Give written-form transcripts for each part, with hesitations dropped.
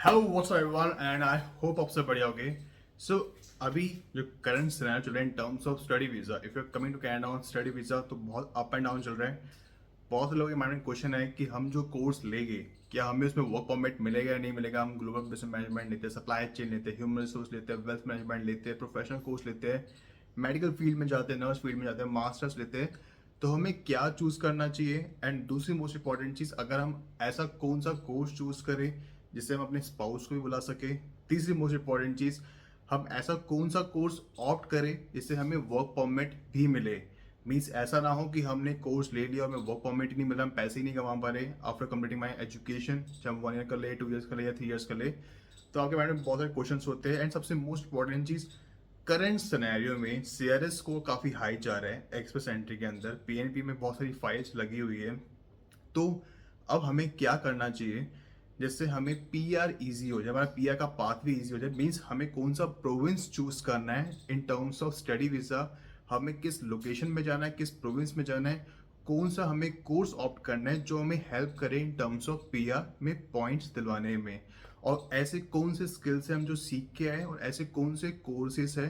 Hello what's up everyone and I hope आप सब बढ़िया होगे। सो अभी जो करंट सिनेरियो चल रहा है in terms of study visa, if you are coming to Canada on study visa तो बहुत अप एंड डाउन चल रहा है। बहुत से लोगों के माइंड में क्वेश्चन है कि हम जो कोर्स लेंगे क्या हमें उसमें वर्क परमिट मिलेगा या नहीं मिलेगा। हम ग्लोबल बिजनेस मैनेजमेंट लेते हैं, सप्लाई चेन लेते हैं, ह्यूमन रिसोर्स लेते हैं, वेल्थ मैनेजमेंट लेते हैं, प्रोफेशनल कोर्स लेते हैं, मेडिकल फील्ड में जाते हैं, नर्स फील्ड में जाते हैं, मास्टर्स लेते हैं। तो हमें क्या चूज करना चाहिए। एंड दूसरी मोस्ट इंपॉर्टेंट चीज, अगर हम ऐसा कौन सा कोर्स चूज करें जिससे हम अपने स्पाउस को भी बुला सके। तीसरी मोस्ट इंपॉर्टेंट चीज, हम ऐसा कौन सा कोर्स ऑप्ट करें जिससे हमें वर्क परमिट भी मिले। मीन्स ऐसा ना हो कि हमने कोर्स ले लिया और हमें वर्क परमिट ही नहीं मिला, हम पैसे ही नहीं कमा पा रहे आफ्टर कंप्लीटिंग माई एजुकेशन, चाहे हम 1 ईयर कर ले, 2 ईयर्स कर ले या 3 ईयर्स कर ले। तो आपके माइंड में बहुत सारे क्वेश्चन होते हैं। एंड सबसे मोस्ट इंपॉर्टेंट चीज, करंट सिनेरियो में सीआरएस को काफ़ी हाई जा रहा है एक्सप्रेस एंट्री के अंदर, पीएनपी में बहुत सारी फाइल्स लगी हुई है। तो अब हमें क्या करना चाहिए जिससे हमें पीआर इजी हो जाए, हमारा पीआर का पाथ भी इजी हो जाए। मीन्स हमें कौन सा प्रोविंस चूज करना है in terms of study visa, हमें किस लोकेशन में जाना है, किस प्रोविंस में जाना है, कौन सा हमें कोर्स ऑप्ट करना है जो हमें हेल्प करे इन टर्म्स ऑफ पीआर में पॉइंट्स दिलवाने में। और ऐसे कौन से स्किल्स हैं हम जो सीख के आए और ऐसे कौन से कोर्सेज है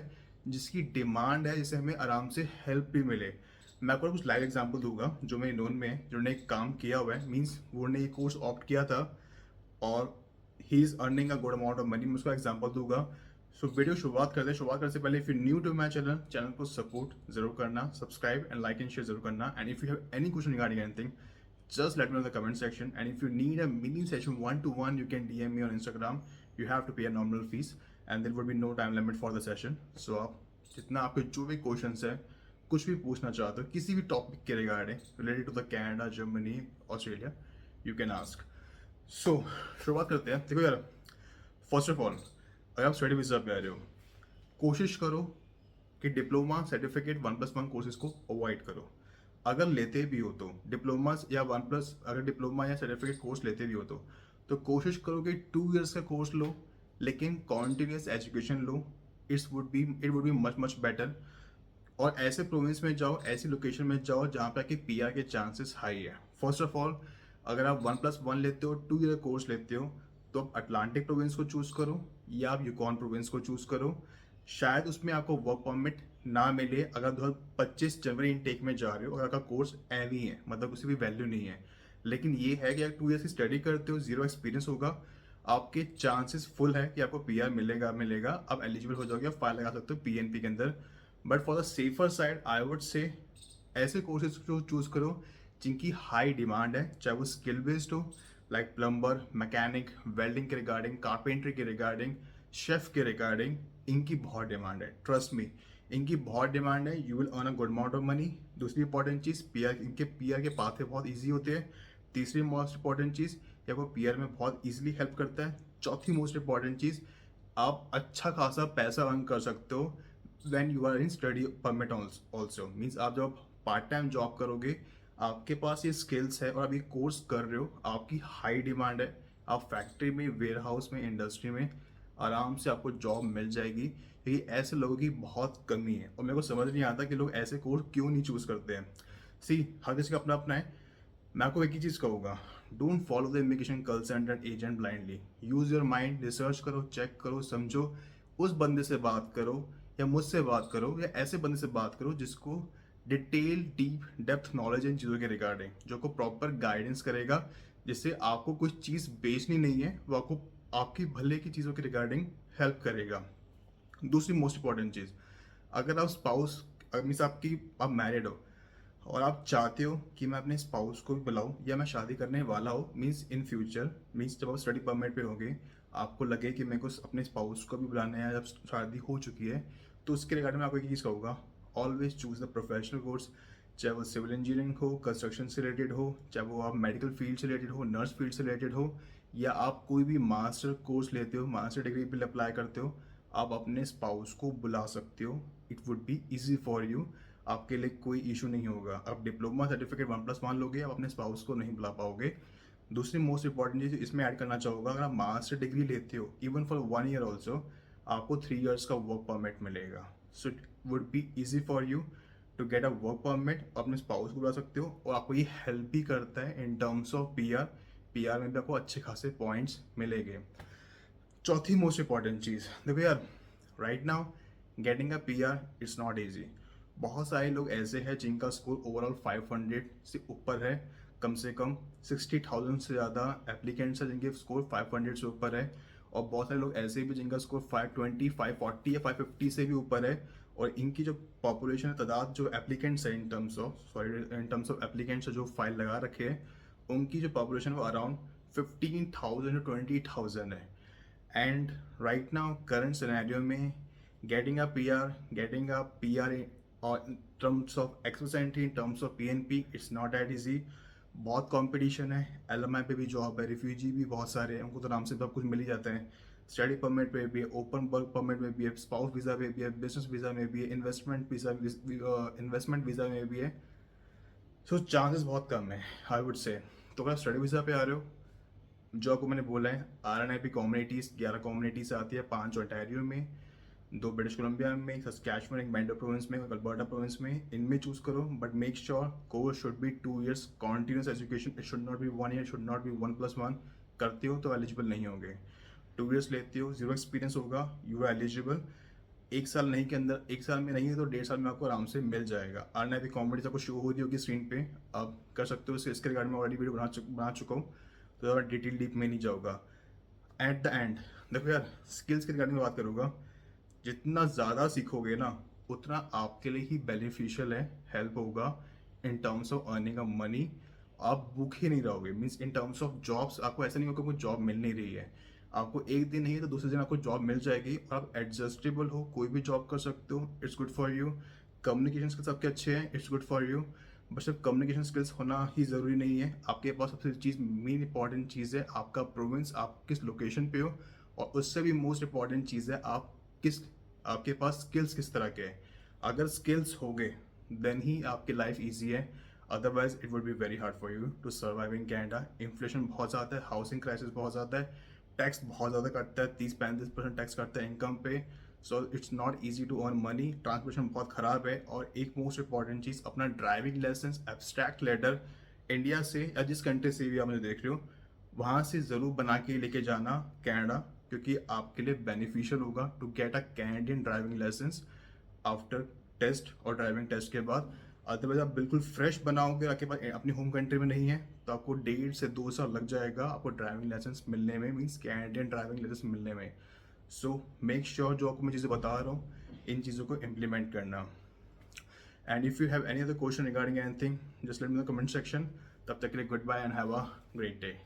जिसकी डिमांड है जिससे हमें आराम से हेल्प भी मिले। मैं आपको कुछ लाइव एग्जांपल दूंगा जो मेरे नोन में है, जिन्होंने एक काम किया हुआ है। मीन्स उन्होंने ये कोर्स ऑप्ट किया था और he is earning a good amount of money. मैं उसका एग्जांपल दूंगा। सो वीडियो शुरुआत करते हैं। शुरुआत करने से पहले, if you new to my channel, channel को सपोर्ट जरूर करना, subscribe and like and share जरूर करना। And if you have any question regarding anything, just let me know in the comment section. And if you need a mini session one to one, you can DM me on Instagram. You have to pay a nominal fees and there would be no time limit for the session. So आप जितना आपके जो भी questions है, कुछ भी पूछना चाहते हो किसी भी टॉपिक के regarding related to the Canada, Germany, Australia, you can ask. So शुरुआत करते हैं। देखो यार, फर्स्ट ऑफ ऑल, अगर आप स्टडी वीजा पे आ रहे हो, कोशिश करो कि डिप्लोमा सर्टिफिकेट 1+1 कोर्सेज को अवॉइड करो। अगर लेते भी हो तो डिप्लोमा या 1+, अगर डिप्लोमा या सर्टिफिकेट कोर्स लेते भी हो तो कोशिश करो कि 2 ईयर्स का कोर्स लो लेकिन continuous education low. It would be much much better. और ऐसे प्रोविंस में जाओ, ऐसी लोकेशन में जाओ जहाँ पे कि पीआर के चांसेस हाई है। फर्स्ट ऑफ ऑल, अगर आप 1+1 लेते हो, 2 ईयर कोर्स लेते हो, तो आप अटलांटिक प्रोविंस को चूज करो या आप यूकॉन प्रोविंस को चूज करो। शायद उसमें आपको वर्क परमिट ना मिले अगर 2025 जनवरी इनटेक में जा रहे हो और आपका कोर्स एवी है, मतलब उसकी भी वैल्यू नहीं है। लेकिन ये है कि अगर 2 ईयर्स की स्टडी करते हो, जीरो एक्सपीरियंस होगा, आपके चांसेस फुल है कि आपको पीआर मिलेगा मिलेगा आप एलिजिबल हो जाओगे, आप फाइल लगा सकते हो पीएनपी के अंदर। But for the safer side I would say ऐसे कोर्सेज को चूज करो जिनकी हाई डिमांड है, चाहे वो स्किल बेस्ड हो, लाइक प्लम्बर, मैकेनिक, वेल्डिंग के रिगार्डिंग, कारपेंट्री के रिगार्डिंग, शेफ के रिगार्डिंग। इनकी बहुत डिमांड है, ट्रस्ट मी, इनकी बहुत डिमांड है। You will earn a good amount of money. दूसरी इंपॉर्टेंट चीज़, पीआर, इनके पीआर के पाथे बहुत ईजी होते हैं। तीसरी मोस्ट इंपॉर्टेंट चीज़, ये आपको पीआर में बहुत ईजिली हेल्प करता है। चौथी मोस्ट इंपॉर्टेंट चीज़, आप अच्छा खासा पैसा अर्न कर सकते हो when you are in study permit also. Means आप जब पार्ट टाइम जॉब करोगे, आपके पास ये स्किल्स है और आप ये कोर्स कर रहे हो, आपकी हाई डिमांड है। आप फैक्ट्री में, वेयर हाउस में, इंडस्ट्री में आराम से आपको जॉब मिल जाएगी, क्योंकि ऐसे लोगों की बहुत कमी है। और मेरे को समझ नहीं आता कि लोग ऐसे कोर्स क्यों नहीं चूज करते हैं। सी, हर किसी का अपना अपना है। मैं आपको एक ही चीज़ कहूँगा, don't follow the immigration consultant agent blindly. Use your mind, research करो, चेक करो, समझो। उस बंदे से बात करो या मुझसे बात करो या ऐसे बंदे से बात करो जिसको detail, deep, depth knowledge in चीज़ों के रिगार्डिंग, जो को प्रॉपर गाइडेंस करेगा, जिससे आपको कुछ चीज़ बेचनी नहीं है, वो आपको आपकी भले की चीज़ों के रिगार्डिंग हेल्प करेगा। दूसरी मोस्ट इंपॉर्टेंट चीज़, अगर आप स्पाउस, मीन्स आपकी, आप मैरिड हो और आप चाहते हो कि मैं अपने स्पाउस को भी बुलाऊं या मैं शादी करने वाला हो, मीन्स इन फ्यूचर, मीन्स जब आप स्टडी परमिट पे होगे, आपको लगे कि मेरे को अपने स्पाउस को भी बुलाना है जब शादी हो चुकी है, तो उसके रिगार्डिंग में आपको एक चीज़ कहूँगा, always choose the professional course. चाहे वो सिविल इंजीनियरिंग हो, कंस्ट्रक्शन से रिलेटेड हो, चाहे वो आप मेडिकल फील्ड से रिलेटेड हो, नर्स फील्ड से रिलेटेड हो, या आप कोई भी मास्टर कोर्स लेते हो, मास्टर डिग्री पे अप्लाई करते हो, आप अपने स्पाउस को बुला सकते हो। It would be easy for you, आपके लिए कोई इशू नहीं होगा। आप डिप्लोमा सर्टिफिकेट 1+1 लोगे, आप अपने स्पाउस को नहीं बुला पाओगे। दूसरी मोस्ट इंपॉर्टेंट चीज़ इसमें ऐड करना चाहूँगा, अगर आप मास्टर डिग्री लेते हो, इवन फॉर 1 ईयर ऑल्सो, आपको 3 ईयर्स का वर्क परमिट मिलेगा। So it would be easy for you to get a work permit, अपने स्पाउस को बुला सकते हो। और आपको ये हेल्प भी करता है in terms of PR, PR में भी आपको अच्छे खासे पॉइंट्स मिलेंगे। चौथी मोस्ट इंपॉर्टेंट चीज़ देखो यार, right now getting a PR it's not easy. बहुत सारे लोग ऐसे हैं जिनका स्कोर ओवरऑल 500 से ऊपर है, कम से कम 60,000 से ज़्यादा एप्लीकेंट्स हैं जिनके स्कोर 500 से ऊपर है, और बहुत सारे लोग ऐसे भी जिनका स्कोर 520, 540 या 550 से भी ऊपर है। और इनकी जो पॉपुलेशन है, तादाद जो एप्लीकेंट्स है इन टर्म्स ऑफ एप्लीकेंट्स जो फाइल लगा रखे हैं, उनकी जो पॉपुलेशन है वो अराउंड 15,000 to 20,000 है। And right now, current scenario में getting a PR or in terms of access entry, in terms of PNP, it's not that easy. बहुत कंपटीशन है, LMI पे भी जॉब है, रिफ्यूजी भी बहुत सारे हैं, उनको तो आराम से सब कुछ मिल ही जाता है। स्टडी परमिट पे भी है, ओपन वर्क परमिट में भी है, स्पाउस वीज़ा में भी है, बिजनेस वीज़ा में भी है, इन्वेस्टमेंट वीज़ा में भी है। सो चांसेस बहुत कम है, आई वुड से। तो अगर स्टडी वीज़ा पे आ रहे हो, जो आपको मैंने बोला है, RNIP कम्युनिटीज़ 11 कम्युनिटीज आती है, 5 ओंटारियो में, 2 ब्रिटिश कोलंबिया में, एक सस्कैचुअन, एक मैंडो प्रोविंस में, एक अल्बर्टा प्रोविंस में। इनमें चूज करो, but make sure course should be 2 years continuous education, it should not be 1 year, should not be 1+1। करते हो तो एलिजिबल नहीं होंगे। 2 years लेते हो, 0 एक्सपीरियंस होगा, यू आर एलिजिबल। 1 साल नहीं के अंदर, 1 साल में नहीं है तो 1.5 साल में आपको आराम से मिल जाएगा। RNIP कॉमेडीज आपको शो हो रही होगी स्क्रीन पे, आप कर सकते हो। इसके रिगार्ड में ऑलरेडी वीडियो बना चुका हूँ, तो ज़्यादा डिटेल डीप में नहीं जाऊँगा। एट द एंड देखो यार, स्किल्स के रिगार्डिंग में बात करूँगा, जितना ज़्यादा सीखोगे ना, उतना आपके लिए ही बेनिफिशियल है, हेल्प होगा इन terms of earning a money. आप भूखे नहीं रहोगे, means in terms of jobs आपको ऐसा नहीं होगा कोई जॉब मिल नहीं रही है, आपको एक दिन नहीं है तो दूसरे दिन आपको जॉब मिल जाएगी, और आप एडजस्टेबल हो, कोई भी जॉब कर सकते हो, it's good for you. Communication skills आपके अच्छे हैं, it's good for you. But सिर्फ कम्युनिकेशन स्किल्स होना ही ज़रूरी नहीं है, आपके पास सबसे चीज़, मेन इंपॉर्टेंट चीज़ है आपका प्रोविंस, आप किस लोकेशन पे हो, और उससे भी मोस्ट इंपॉर्टेंट चीज़ है आप किस, आपके पास स्किल्स किस तरह के हैं। अगर स्किल्स हो गए देन ही आपकी लाइफ ईजी है, otherwise it would be very hard for you to survive in Canada. Inflation बहुत ज़्यादा है, हाउसिंग क्राइसिस बहुत ज़्यादा है, टैक्स बहुत ज़्यादा कटता है, 30-35% टैक्स कटता है इनकम पे। So it's not easy to earn money, transportation बहुत ख़राब है। और एक मोस्ट इंपॉर्टेंट चीज़, अपना driving licence abstract letter India से या जिस कंट्री से भी आप मुझे देख रहे हो, वहाँ से ज़रूर बना के लेके जाना कनाडा, क्योंकि आपके लिए बेनिफिशियल होगा to get a Canadian driving licence after test और ड्राइविंग टेस्ट के बाद। अदरवाइज आप बिल्कुल फ्रेश बनाओगे, आपके पास अपनी होम कंट्री में नहीं है, तो आपको 1.5 से 2 साल लग जाएगा आपको ड्राइविंग लाइसेंस मिलने में, मीन्स कैनेडियन ड्राइविंग लाइसेंस मिलने में। सो मेक श्योर जो आपको मैं चीज़ें बता रहा हूँ, इन चीज़ों को इम्प्लीमेंट करना। And if you have any other question regarding anything, just let me know comment section. तब तक के लिए goodbye and have a great day.